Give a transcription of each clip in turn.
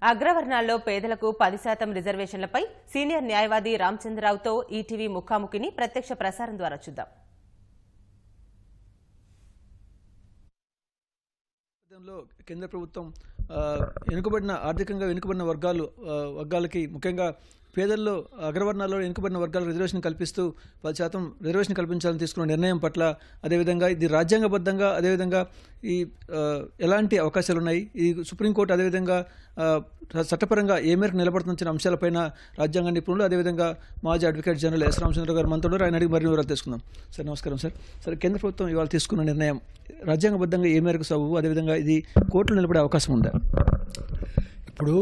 అగ్రవర్ణాల్లో పేదలకు 10% రిజర్వేషన్లపై సీనియర్ న్యాయవాది రామచంద్రరావుతో ఈటీవీ ముఖాముఖిని ప్రత్యక్ష ప్రసారం ద్వారా చూద్దాం. కేంద్ర ప్రభుత్వం ఆర్థికంగా వెనుకబడిన వర్గాలకి ముఖ్యంగా పేదల్లో అగ్రవర్ణాల్లో వెనుకబడిన వర్గాలకు రిజర్వేషన్ కల్పిస్తూ 10% రిజర్వేషన్ కల్పించాలని తీసుకున్న నిర్ణయం పట్ల, అదేవిధంగా ఇది రాజ్యాంగబద్ధంగా, అదేవిధంగా ఈ ఎలాంటి అవకాశాలు ఉన్నాయి, ఈ సుప్రీంకోర్టు అదేవిధంగా చట్టపరంగా ఏ మేరకు నిలబడుతున్న అంశాలపైన రాజ్యాంగ నిపుణులు, అదేవిధంగా మాజీ అడ్వకేట్ జనరల్ ఎస్ రామచంద్ర గారు మనతో ఆయన అడిగి మరిన్ని వివరాలు తీసుకుందాం. సార్ నమస్కారం. సార్ కేంద్ర ప్రభుత్వం ఇవాళ తీసుకున్న నిర్ణయం రాజ్యాంగబద్ధంగా ఏ మేరకు సబబు, అదేవిధంగా ఇది కోర్టులో నిలబడే అవకాశం ఉందా? ఇప్పుడు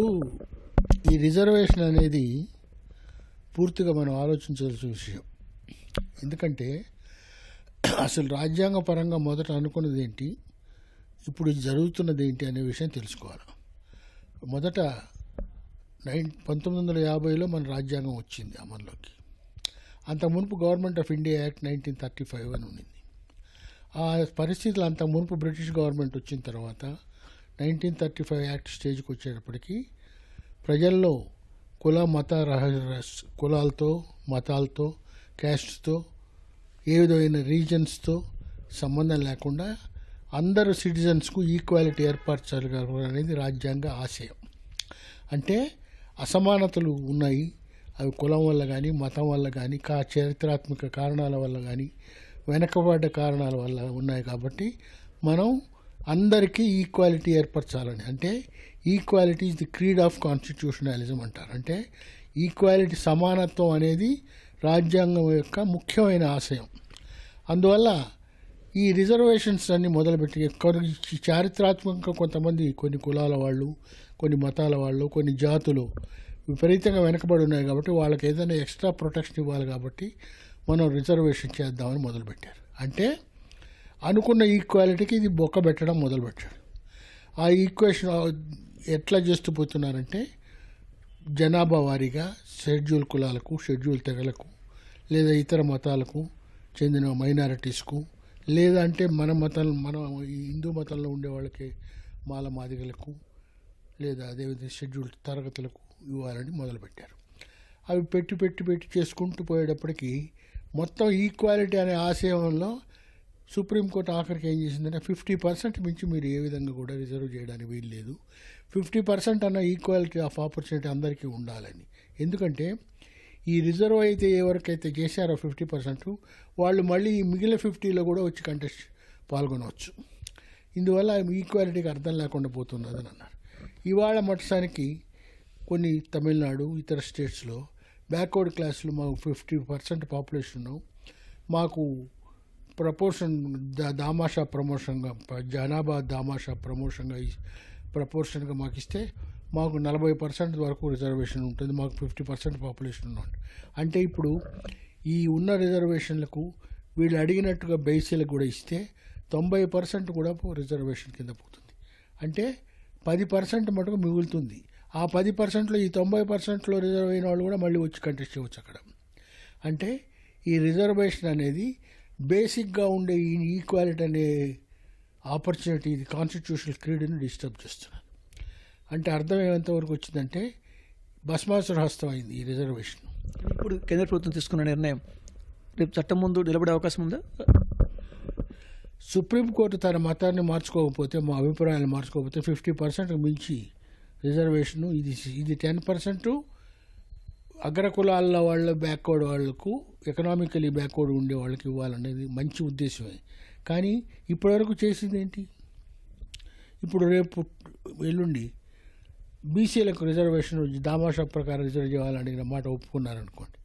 ఈ రిజర్వేషన్ అనేది పూర్తిగా మనం ఆలోచించాల్సిన విషయం. ఎందుకంటే అసలు రాజ్యాంగ పరంగా మొదట అనుకున్నది ఏంటి, ఇప్పుడు జరుగుతున్నది ఏంటి అనే విషయం తెలుసుకోవాలి. మొదట 1950లో మన రాజ్యాంగం వచ్చింది అమల్లోకి. అంత మునుపు గవర్నమెంట్ ఆఫ్ ఇండియా యాక్ట్ 1935 అని ఉండింది. ఆ పరిస్థితులు అంత మునుపు బ్రిటిష్ గవర్నమెంట్ వచ్చిన తర్వాత 1935 యాక్ట్ స్టేజ్కి వచ్చేటప్పటికి ప్రజల్లో కులాలతో, మతాలతో, క్యాస్ట్తో, ఏ విధమైన రీజన్స్తో సంబంధం లేకుండా అందరు సిటిజన్స్కు ఈక్వాలిటీ ఏర్పరచాలి అనేది రాజ్యాంగ ఆశయం. అంటే అసమానతలు ఉన్నాయి, అవి కులం వల్ల కానీ, మతం వల్ల కానీ, చారిత్రాత్మక కారణాల వల్ల కానీ, వెనకబడ్డ కారణాల వల్ల ఉన్నాయి. కాబట్టి మనం అందరికీ ఈక్వాలిటీ ఏర్పరచాలని, అంటే equality is the creed of constitutionalism అంటారు. అంటే ఈక్వాలిటీ, సమానత్వం అనేది రాజ్యాంగం యొక్క ముఖ్యమైన ఆశయం. అందువల్ల ఈ రిజర్వేషన్స్ అన్ని మొదలుపెట్టి చారిత్రాత్మకంగా కొంతమంది, కొన్ని కులాల వాళ్ళు, కొన్ని మతాల వాళ్ళు, కొన్ని జాతులు విపరీతంగా వెనకబడి ఉన్నాయి కాబట్టి వాళ్ళకి ఏదైనా ఎక్స్ట్రా ప్రొటెక్షన్ ఇవ్వాలి కాబట్టి మనం రిజర్వేషన్ చేద్దామని మొదలుపెట్టారు. అంటే అనుకున్న ఈక్వాలిటీకి ఇది బొక్క పెట్టడం మొదలుపెట్టాడు. ఆ ఈక్వేషన్ ఎట్లా చేస్తూ పోతున్నారంటే జనాభా వారీగా షెడ్యూల్ కులాలకు, షెడ్యూల్ తెగలకు, లేదా ఇతర మతాలకు చెందిన మైనారిటీస్కు, లేదా అంటే మన హిందూ మతంలో ఉండే వాళ్ళకి మాదిగలకు, లేదా అదేవిధంగా షెడ్యూల్ తరగతులకు ఇవ్వాలని మొదలుపెట్టారు. అవి పెట్టి చేసుకుంటూ పోయేటప్పటికీ మొత్తం ఈక్వాలిటీ అనే ఆశయంలో సుప్రీంకోర్టు ఆఖరికి ఏం చేసిందంటే 50% మించి మీరు ఏ విధంగా కూడా రిజర్వ్ చేయడానికి వీలు లేదు, 50% అన్న ఈక్వాలిటీ ఆఫ్ ఆపర్చునిటీ అందరికీ ఉండాలని. ఎందుకంటే ఈ రిజర్వ్ అయితే ఎవరికైతే చేశారో 50%, వాళ్ళు మళ్ళీ ఈ మిగిలిన 50లో కూడా వచ్చి కంటెస్ట్ పాల్గొనవచ్చు. ఇందువల్ల ఈక్వాలిటీకి అర్థం లేకుండా పోతున్నదని అన్నారు. ఇవాళ మట్సానికి కొన్ని తమిళనాడు, ఇతర స్టేట్స్లో బ్యాక్వర్డ్ క్లాసులు మాకు 50% పాపులేషన్ ఉన్నాం, మాకు ప్రపోర్షన్ దామాషా ప్రమోషన్గా, జనాభా దామాషా ప్రపోర్షన్గా మాకు ఇస్తే మాకు 40% వరకు రిజర్వేషన్ ఉంటుంది, మాకు 50% పాపులేషన్ ఉన్నాడు. అంటే ఇప్పుడు ఈ ఉన్న రిజర్వేషన్లకు వీళ్ళు అడిగినట్టుగా బేసీలకు కూడా ఇస్తే 90% కూడా రిజర్వేషన్ కింద పోతుంది. అంటే 10% మటుకు మిగులుతుంది. ఆ 10%లో ఈ 90%లో రిజర్వ్ అయిన వాళ్ళు కూడా మళ్ళీ వచ్చి కంటెస్ట్ చేయవచ్చు అక్కడ. అంటే ఈ రిజర్వేషన్ అనేది బేసిక్గా ఉండే ఈ ఈక్వాలిటీ అనే ఆపర్చునిటీ, ఇది కాన్స్టిట్యూషనల్ క్రీడ్ని డిస్టర్బ్ చేస్తున్నది. అంటే అర్థం ఏమంతవరకు వచ్చిందంటే భస్మాసుర హస్తం అయింది ఈ రిజర్వేషన్. ఇప్పుడు కేంద్ర ప్రభుత్వం తీసుకున్న నిర్ణయం రేపు చట్టం ముందు నిలబడే అవకాశం ఉందా? సుప్రీంకోర్టు తన మతాన్ని మార్చుకోకపోతే, మా అభిప్రాయాన్ని మార్చుకోకపోతే 50% మించి రిజర్వేషను, ఇది 10% అగ్రకులాల వాళ్ళ బ్యాక్వర్డ్ వాళ్లకు, ఎకనామికలీ బ్యాక్వర్డ్ ఉండే వాళ్ళకి ఇవ్వాలనేది మంచి ఉద్దేశమే. కానీ ఇప్పటివరకు చేసింది ఏంటి? ఇప్పుడు రేపు ఎల్లుండి బీసీలకు రిజర్వేషన్ దామాషా ప్రకారం రిజర్వ్ చేయాలడిగిన మాట ఒప్పుకున్నారనుకోండి,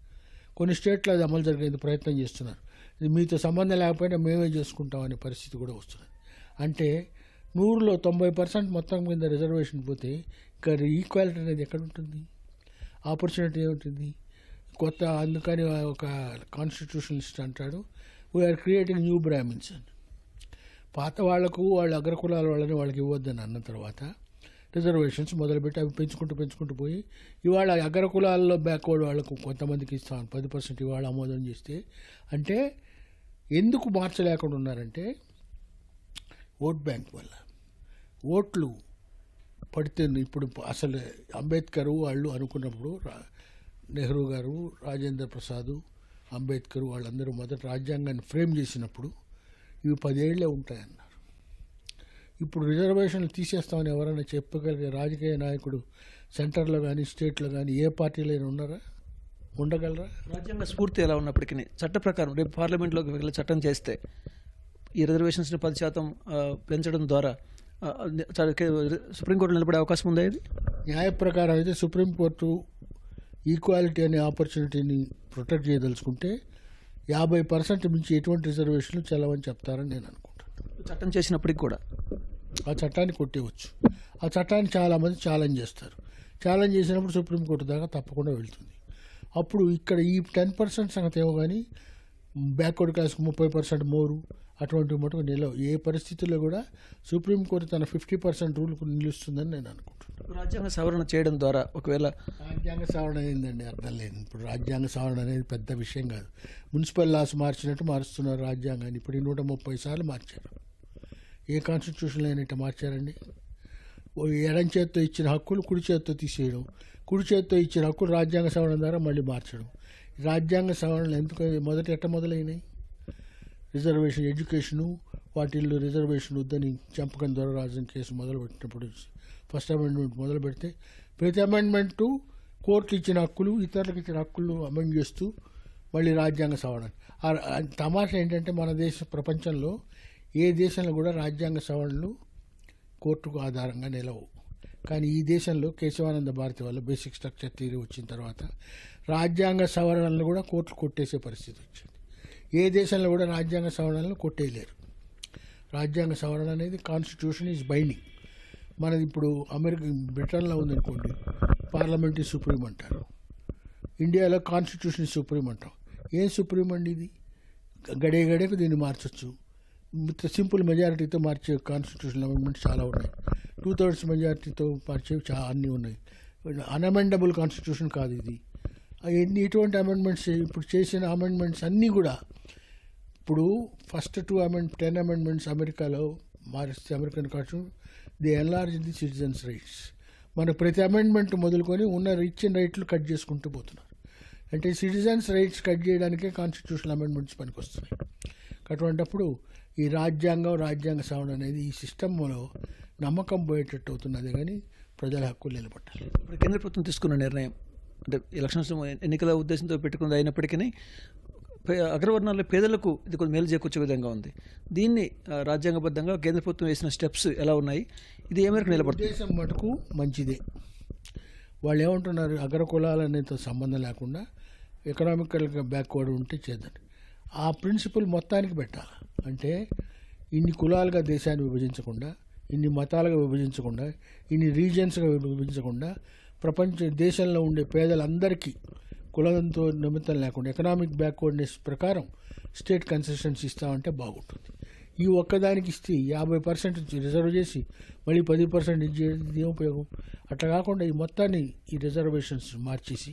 కొన్ని స్టేట్లో అది అమలు జరిగేది ప్రయత్నం చేస్తున్నారు. ఇది మీతో సంబంధం లేకపోయినా మేమే చేసుకుంటామనే పరిస్థితి కూడా వస్తుంది. అంటే 100లో 90% మొత్తం కింద రిజర్వేషన్ పోతే ఇంకా ఈక్వాలిటీ అనేది ఎక్కడ ఉంటుంది, ఆపర్చునిటీ ఏముంటుంది? అందుకని ఒక కాన్స్టిట్యూషనలిస్ట్ అంటాడు, వీఆర్ క్రియేటింగ్ న్యూ బ్రాహ్మిన్స్ అని. పాత వాళ్లకు, వాళ్ళ అగ్రకులాల వాళ్ళని వాళ్ళకి ఇవ్వద్దని అన్న తర్వాత రిజర్వేషన్స్ మొదలుపెట్టి అవి పెంచుకుంటూ పోయి ఇవాళ అగ్రకులాల్లో బ్యాక్వర్డ్ వాళ్ళకు కొంతమందికి ఇస్తాను 10% ఇవాళ ఆమోదం చేస్తే. అంటే ఎందుకు మార్చలేకుండా ఉన్నారంటే ఓట్ బ్యాంక్ వల్ల. ఓట్లు పడితే ఇప్పుడు అసలు అంబేద్కర్ వాళ్ళు అనుకున్నప్పుడు నెహ్రూ గారు, రాజేంద్ర ప్రసాద్, అంబేద్కర్ వాళ్ళందరూ మొదట రాజ్యాంగాన్ని ఫ్రేమ్ చేసినప్పుడు ఇవి 10 ఏళ్లే ఉంటాయన్నారు. ఇప్పుడు రిజర్వేషన్లు తీసేస్తామని ఎవరైనా చెప్పగలిగే రాజకీయ నాయకుడు సెంటర్లో కానీ స్టేట్లో కానీ ఏ పార్టీలో ఉన్నారా? ఉండగలరా? రాజ్యాంగ స్ఫూర్తి ఎలా ఉన్నప్పటికీ చట్ట ప్రకారం రేపు పార్లమెంట్లోకి వెళ్ళి చట్టం చేస్తే ఈ రిజర్వేషన్స్ని 10% పెంచడం ద్వారా సుప్రీంకోర్టులో నిలబడే అవకాశం ఉందా? ఇది న్యాయ ప్రకారం అయితే సుప్రీంకోర్టు ఈక్వాలిటీ అనే ఆపర్చునిటీని ప్రొటెక్ట్ చేయదలుచుకుంటే 50% మించి ఎటువంటి రిజర్వేషన్లు చెల్లవని చెప్తారని నేను అనుకుంటాను. చట్టం చేసినప్పటికి కూడా ఆ చట్టాన్ని కొట్టేయవచ్చు. ఆ చట్టాన్ని చాలామంది ఛాలెంజ్ చేస్తారు. ఛాలెంజ్ చేసినప్పుడు సుప్రీంకోర్టు దాకా తప్పకుండా వెళ్తుంది. అప్పుడు ఇక్కడ ఈ 10% సంగతి ఏమో కానీ బ్యాక్వర్డ్ క్లాస్కి 30% మోరు అటువంటి మటుకు నిలవు. ఏ పరిస్థితుల్లో కూడా సుప్రీంకోర్టు తన 50% రూల్కు నిలుస్తుందని నేను అనుకుంటున్నాను. రాజ్యాంగ సవరణ చేయడం ద్వారా ఒకవేళ రాజ్యాంగ సవరణ ఏందండి? అర్థం లేదు. ఇప్పుడు రాజ్యాంగ సవరణ అనేది పెద్ద విషయం కాదు. మున్సిపల్ లాస్ మార్చినట్టు మారుస్తున్నారు రాజ్యాంగాన్ని. ఇప్పుడు 130 సార్లు మార్చారు. ఏ కాన్స్టిట్యూషన్లో అయినట్టు మార్చారండి? ఎడం చేత్తో ఇచ్చిన హక్కులు కుడి చేత్తో తీసేయడం, కుడి చేత్తో ఇచ్చిన హక్కులు రాజ్యాంగ సవరణ ద్వారా మళ్ళీ మార్చడం. రాజ్యాంగ సవరణలు ఎందుకు ఎట్ట మొదలైనాయి? రిజర్వేషన్ ఎడ్యుకేషను వాటిల్లో రిజర్వేషన్ వద్దని చంపకం దొరరాజన్ కేసు మొదలుపెట్టినప్పుడు ఫస్ట్ అమెండ్మెంట్ మొదలు పెడితే ప్రతి అమెండ్మెంటు కోర్టులు ఇచ్చిన హక్కులు ఇతరులకు ఇచ్చిన హక్కులు అమెండ్ చేస్తూ మళ్ళీ రాజ్యాంగ సవరణ. తమాషా ఏంటంటే మన ప్రపంచంలో ఏ దేశంలో కూడా రాజ్యాంగ సవరణలు కోర్టుకు ఆధారంగా నిలవు. కానీ ఈ దేశంలో కేశవానంద భారతి వల్ల బేసిక్ స్ట్రక్చర్ థియరీ వచ్చిన తర్వాత రాజ్యాంగ సవరణలను కూడా కోర్టులు కొట్టేసే పరిస్థితి వచ్చింది. ఏ దేశంలో కూడా రాజ్యాంగ సవరణలను కొట్టేయలేరు. రాజ్యాంగ సవరణ అనేది కాన్స్టిట్యూషన్ ఈజ్ బైండింగ్. మనది ఇప్పుడు బ్రిటన్లో ఉందనుకోండి, పార్లమెంట్ ఈజ్ సుప్రీం అంటారు. ఇండియాలో కాన్స్టిట్యూషన్ ఈజ్ సుప్రీం అంటాం. ఏం సుప్రీం అండి ఇది? గడేకు దీన్ని మార్చొచ్చు. సింపుల్ మెజారిటీతో మార్చే కాన్స్టిట్యూషన్ అమెండ్మెంట్స్ చాలా ఉన్నాయి. 2/3 మెజారిటీతో మార్చేవి చాలా అన్నీ ఉన్నాయి. అన్అమెండబుల్ కాన్స్టిట్యూషన్ కాదు ఇది. ఇటువంటి అమెండ్మెంట్స్ ఇప్పుడు చేసిన అమెండ్మెంట్స్ అన్నీ కూడా ఇప్పుడు ఫస్ట్ 10 అమెండ్మెంట్స్ అమెరికాలో మారిస్తే American constitution the enlarge the citizens rights. మన ప్రతి అమెండ్మెంట్ మొదలుకొని ఇచ్చిన రైట్లు కట్ చేసుకుంటూ పోతున్నారు. అంటే సిటిజన్స్ రైట్స్ కట్ చేయడానికే కాన్స్టిట్యూషనల్ అమెండ్మెంట్స్ పనికొస్తున్నాయి. అటువంటిప్పుడు ఈ రాజ్యాంగ సవరణ అనేది ఈ సిస్టంలో నమ్మకం పోయేటట్టు అవుతున్నది. కానీ ప్రజల హక్కులు నిలబట్టాలి. ఇప్పుడు కేంద్ర ప్రభుత్వం తీసుకున్న నిర్ణయం అంటే ఎలక్షన్స్ ఎన్నికల ఉద్దేశంతో పెట్టుకున్నది అయినప్పటికీ అగ్రవర్ణాల్లో పేదలకు ఇది కొంచెం మేలు చేకూర్చే విధంగా ఉంది. దీన్ని రాజ్యాంగబద్ధంగా కేంద్ర ప్రభుత్వం వేసిన స్టెప్స్ ఎలా ఉన్నాయి? ఇది ఏ మేరకు నిలబడుతుంది? ఉద్దేశం మటుకు మంచిదే. వాళ్ళు ఏమంటున్నారు? అగ్ర కులాలనేతో సంబంధం లేకుండా ఎకనామికల్గా బ్యాక్వర్డ్ ఉంటే చేద్దండి. ఆ ప్రిన్సిపల్ మొత్తానికి పెట్టాలి. అంటే ఇన్ని కులాలుగా దేశాన్ని విభజించకుండా, ఇన్ని మతాలుగా విభజించకుండా, ఇన్ని రీజియన్స్గా విభజించకుండా దేశంలో ఉండే పేదలందరికీ కులంతో నిమిత్తం లేకుండా ఎకనామిక్ బ్యాక్వర్డ్నెస్ ప్రకారం స్టేట్ కన్సెషన్స్ ఇస్తామంటే బాగుంటుంది. ఈ ఒక్కదానికి ఇస్తే 50% రిజర్వ్ చేసి మళ్ళీ 10% ఇచ్చేది ఉపయోగం. అట్లా కాకుండా ఈ మొత్తాన్ని ఈ రిజర్వేషన్స్ మార్చేసి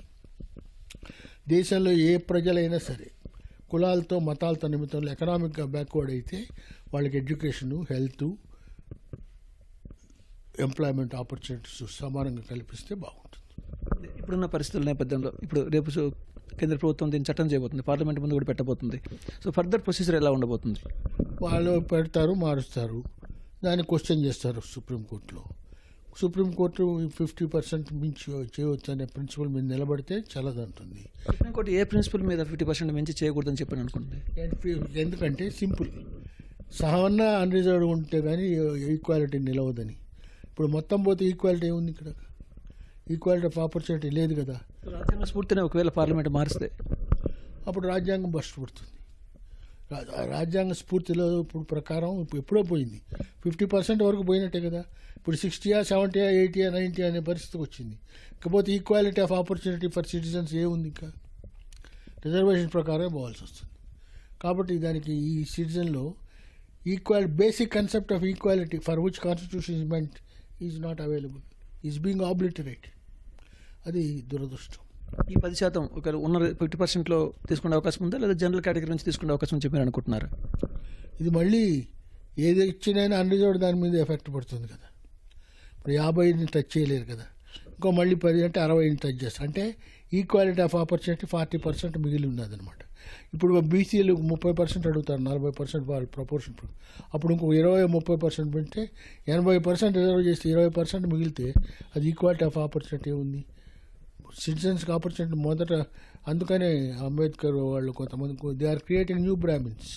దేశంలో ఏ ప్రజలైనా సరే కులాలతో మతాలతో నిమిత్తంలో ఎకనామిక్గా బ్యాక్వర్డ్ అయితే వాళ్ళకి ఎడ్యుకేషను, హెల్త్, ఎంప్లాయ్మెంట్ ఆపర్చునిటీస్ సమానంగా కల్పిస్తే బాగుంటుంది. ఇప్పుడున్న పరిస్థితుల నేపథ్యంలో ఇప్పుడు రేపు కేంద్ర ప్రభుత్వం దీన్ని చట్టం చేయబోతుంది, పార్లమెంట్ ముందు కూడా పెట్టబోతుంది. సో ఫర్దర్ ప్రొసీజర్ ఎలా ఉండబోతుంది? వాళ్ళు పెడతారు, మారుస్తారు, దాన్ని క్వశ్చన్ చేస్తారు సుప్రీంకోర్టులో. సుప్రీంకోర్టు 50% మించి చేయవచ్చు అనే ప్రిన్సిపల్ మీద నిలబడితే చల్లదంటుంది. సుప్రీంకోర్టు ఏ ప్రిన్సిపల్ మీద 50% మించి చేయకూడదని చెప్పని అనుకుంటుంది? ఎందుకంటే సింపుల్, సహన్న అన్రిజర్వ్డ్ ఉంటే కానీ ఈక్వాలిటీ నిలవదని. ఇప్పుడు మొత్తం పోతే ఈక్వాలిటీ ఏముంది? ఇక్కడ ఈక్వాలిటీ ఆఫ్ ఆపర్చునిటీ లేదు కదా. రాజ్యాంగ స్ఫూర్తిని ఒకవేళ పార్లమెంట్ మారిస్తే అప్పుడు రాజ్యాంగం బస్ట్ పడుతుంది. రాజ్యాంగ స్ఫూర్తిలో ఇప్పుడు ప్రకారం ఎప్పుడో పోయింది. 50% వరకు పోయినట్టే కదా. ఇప్పుడు 60, 70, 80, 90 అనే పరిస్థితికి వచ్చింది. ఇకపోతే equality of opportunity for citizens ఏముంది? ఇంకా రిజర్వేషన్ ప్రకారమే పోవాల్సి వస్తుంది. కాబట్టి దానికి ఈ సిటిజన్లో basic concept of equality for which constitution is meant is not available, is being obliterated. అది దురదృష్టం. ఈ 10% ఒక ఉన్న 50%లో తీసుకునే అవకాశం ఉందా, లేదా జనరల్ కేటగిరీ నుంచి తీసుకునే అవకాశం అని చెప్పి మీరు అనుకుంటున్నారా? ఇది మళ్ళీ ఏది ఇచ్చినైనా అన్రిజర్వ్డ్ దాని మీద ఎఫెక్ట్ పడుతుంది కదా. ఇప్పుడు 50ని టచ్ చేయలేరు కదా, ఇంకో మళ్ళీ 10 అంటే 60ని టచ్ చేస్తారు. అంటే ఈక్వాలిటీ ఆఫ్ ఆపర్చునిటీ 40% మిగిలి ఉన్నదన్నమాట. ఇప్పుడు బీసీలు 30% అడుగుతారు, 40% వాళ్ళు ప్రపోర్షన్. అప్పుడు ఇంకో 20-30% పెడితే 80% రిజర్వ్ చేస్తే 20% మిగిలితే అది ఈక్వాలిటీ ఆఫ్ ఆపర్చునిటీ ఉంది. సిటిజన్స్కి ఆపర్చునిటీ మొదట. అందుకనే అంబేద్కర్ వాళ్ళు కొంతమంది they are creating new Brahmins.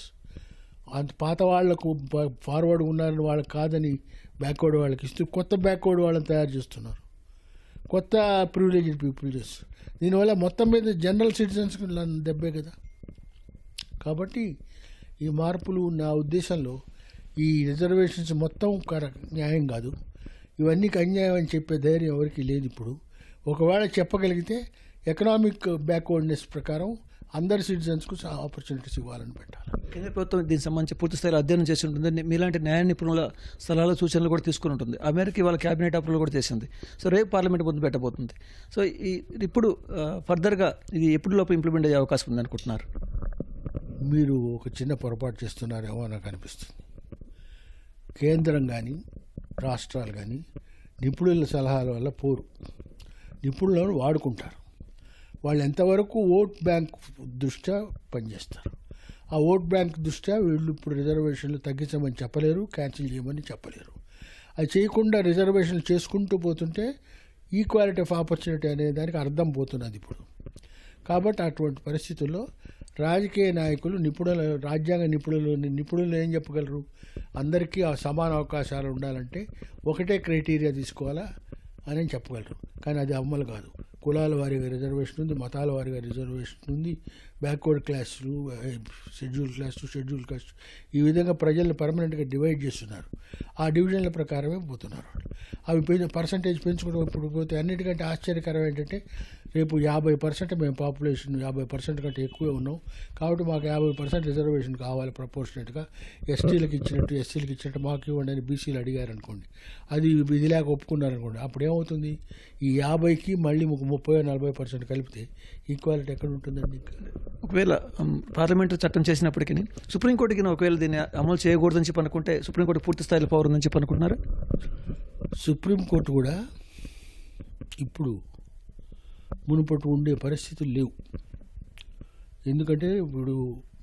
అంత పాత వాళ్లకు ఫార్వర్డ్ ఉన్నారని వాళ్ళకి కాదని బ్యాక్వర్డ్ వాళ్ళకి ఇస్తూ కొత్త బ్యాక్వర్డ్ వాళ్ళని తయారు చేస్తున్నారు, కొత్త ప్రివిలేజ్డ్ పీపుల్ చేస్తారు. దీనివల్ల మొత్తం మీద జనరల్ సిటిజన్స్కి దెబ్బే కదా. కాబట్టి ఈ మార్పులు నా ఉద్దేశంలో ఈ రిజర్వేషన్స్ మొత్తం న్యాయం కాదు, ఇవన్నీ అన్యాయం అని చెప్పే ధైర్యం ఎవరికి లేదు. ఇప్పుడు ఒకవేళ చెప్పగలిగితే ఎకనామిక్ బ్యాక్వర్డ్నెస్ ప్రకారం అందరి సిటిజన్స్కు ఆపర్చునిటీస్ ఇవ్వాలని పెట్టాలి. కేంద్ర ప్రభుత్వం దీనికి సంబంధించి పూర్తి స్థాయిలో అధ్యయనం చేసి ఉంటుంది. మీలాంటి న్యాయ నిపుణుల సలహాలు సూచనలు కూడా తీసుకుని ఉంటుంది. అమెరికా వాళ్ళ క్యాబినెట్ అప్రూవల్ కూడా చేసింది. సో రేపు పార్లమెంట్ ముందు పెట్టబోతుంది. సో ఇప్పుడు ఫర్దర్గా ఇది ఎప్పుడు లోపు ఇంప్లిమెంట్ అయ్యే అవకాశం ఉంది అనుకుంటున్నారు? మీరు ఒక చిన్న పొరపాటు చేస్తున్నారేమో నాకు అనిపిస్తుంది. కేంద్రం కానీ రాష్ట్రాలు కానీ నిపుణుల సలహాల వల్ల పోరు, నిపుణులను వాడుకుంటారు. వాళ్ళు ఎంతవరకు ఓట్ బ్యాంక్ దృష్ట్యా పనిచేస్తారు. ఆ ఓట్ బ్యాంక్ దృష్ట్యా వీళ్ళు ఇప్పుడు రిజర్వేషన్లు తగ్గించమని చెప్పలేరు, క్యాన్సిల్ చేయమని చెప్పలేరు. అది చేయకుండా రిజర్వేషన్లు చేసుకుంటూ పోతుంటే ఈక్వాలిటీ ఆఫ్ ఆపర్చునిటీ అనే దానికి అర్థం పోతున్నది ఇప్పుడు. కాబట్టి అటువంటి పరిస్థితుల్లో రాజకీయ నాయకులు రాజ్యాంగ నిపుణులు ఏం చెప్పగలరు? అందరికీ ఆ సమాన అవకాశాలు ఉండాలంటే ఒకటే క్రైటీరియా తీసుకోవాలా అని చెప్పగలరు. కానీ అది అమలు కాదు. కులాల వారీగా రిజర్వేషన్ ఉంది, మతాల వారీగా రిజర్వేషన్ ఉంది, బ్యాక్వర్డ్ క్లాసులు, షెడ్యూల్ కాస్ట్, ఈ విధంగా ప్రజల్ని పర్మనెంట్గా డివైడ్ చేస్తున్నారు. ఆ డివిజన్ల ప్రకారమే పోతున్నారు వాళ్ళు. అవి పర్సంటేజ్ పెంచుకుంటూ ఇప్పుడు పోతే అన్నిటికంటే ఆశ్చర్యకరం ఏంటంటే రేపు 50% మేము పాపులేషన్ 50% కంటే ఎక్కువే ఉన్నాం, కాబట్టి మాకు 50% రిజర్వేషన్ కావాలి ప్రపోర్షనేట్గా. ఎస్టీలకు ఇచ్చినట్టు మాకు ఇవ్వండి అని బీసీలు అడిగారు అనుకోండి, అది ఇది లేక ఒప్పుకున్నారనుకోండి, అప్పుడు ఏమవుతుంది? ఈ 50కి మళ్ళీ 30-40% కలిపితే ఈక్వాలిటీ ఎక్కడ ఉంటుందండి? ఒకవేళ పార్లమెంటు చట్టం చేసినప్పటికీ సుప్రీంకోర్టుకి ఒకవేళ దీన్ని అమలు చేయకూడదని చెప్పి అనుకుంటే సుప్రీంకోర్టు పూర్తి స్థాయిలో పవర్ ఉందని చెప్పి అనుకుంటున్నారు. సుప్రీంకోర్టు కూడా ఇప్పుడు మునుపటి ఉండే పరిస్థితులు లేవు. ఎందుకంటే ఇప్పుడు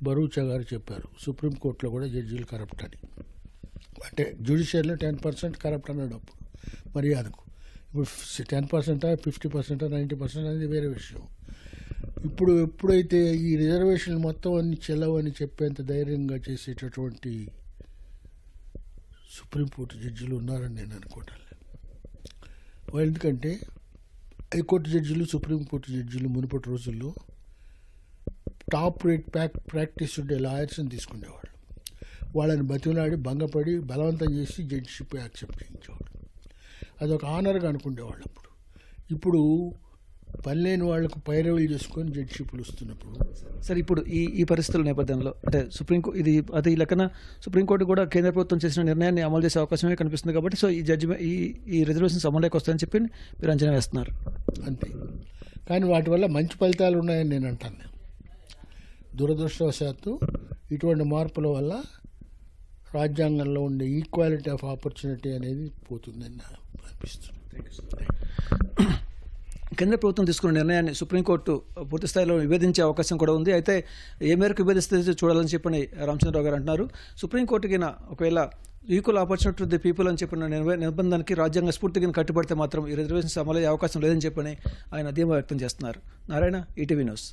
బరూచా గారు చెప్పారు సుప్రీంకోర్టులో కూడా జడ్జీలు కరప్ట్ అని. అంటే జ్యుడిషియర్లో 10% కరప్ట్ అన్నాడు అప్పుడు మర్యాదకు. ఇప్పుడు 10%, 50%, 90% అనేది వేరే విషయం. ఇప్పుడు ఎప్పుడైతే ఈ రిజర్వేషన్లు మొత్తం అన్ని చెల్లవని చెప్పేంత ధైర్యంగా చేసేటటువంటి సుప్రీంకోర్టు జడ్జిలు ఉన్నారని నేను అనుకోవటం లేదు. ఎందుకంటే హైకోర్టు జడ్జిలు, సుప్రీంకోర్టు జడ్జిలు మునుపటి రోజుల్లో టాప్ రేట్ ప్రాక్టీస్ ఉండే లాయర్స్ని తీసుకునేవాళ్ళు. వాళ్ళని బతిమలాడి భంగపడి బలవంతం చేసి జడ్జిషిప్ యాక్సెప్ట్ చేయించేవాళ్ళు. అదొక ఆనర్గా అనుకునేవాళ్ళు. ఇప్పుడు పని లేని వాళ్లకు పైరవీలు చేసుకొని జడ్జిషిప్లు వస్తున్నప్పుడు సరే ఇప్పుడు ఈ పరిస్థితుల నేపథ్యంలో అంటే అది లెక్కన సుప్రీంకోర్టు కూడా కేంద్ర ప్రభుత్వం చేసిన నిర్ణయాన్ని అమలు చేసే అవకాశమే కనిపిస్తుంది. కాబట్టి సో ఈ రిజర్వేషన్స్ అమలులోకి వస్తాయని చెప్పి మీరు అంచనా వేస్తున్నారు అంతే. కానీ వాటి వల్ల మంచి ఫలితాలు ఉన్నాయని నేను అంటాను. దురదృష్టవశాత్తు ఇటువంటి మార్పుల వల్ల రాజ్యాంగంలో ఉండే ఈక్వాలిటీ ఆఫ్ ఆపర్చునిటీ అనేది పోతుందని నాకు అనిపిస్తుంది. కేంద్ర ప్రభుత్వం తీసుకున్న నిర్ణయాన్ని సుప్రీంకోర్టు పూర్తి స్థాయిలో విభేదించే అవకాశం కూడా ఉంది. అయితే ఏ మేరకు విభేదిస్తే చూడాలని చెప్పని రామచంద్రరావు గారు అంటున్నారు. సుప్రీంకోర్టుకి ఒకవేళ equal opportunity to the people అని చెప్పిన నిర్బంధానికి రాజ్యాంగ స్ఫూర్తికి కట్టుబడితే మాత్రం ఈ రిజర్వేషన్స్ అమలయ్యే అవకాశం లేదని చెప్పని ఆయన ధీమా వ్యక్తం చేస్తున్నారు. Narayana, ETV news.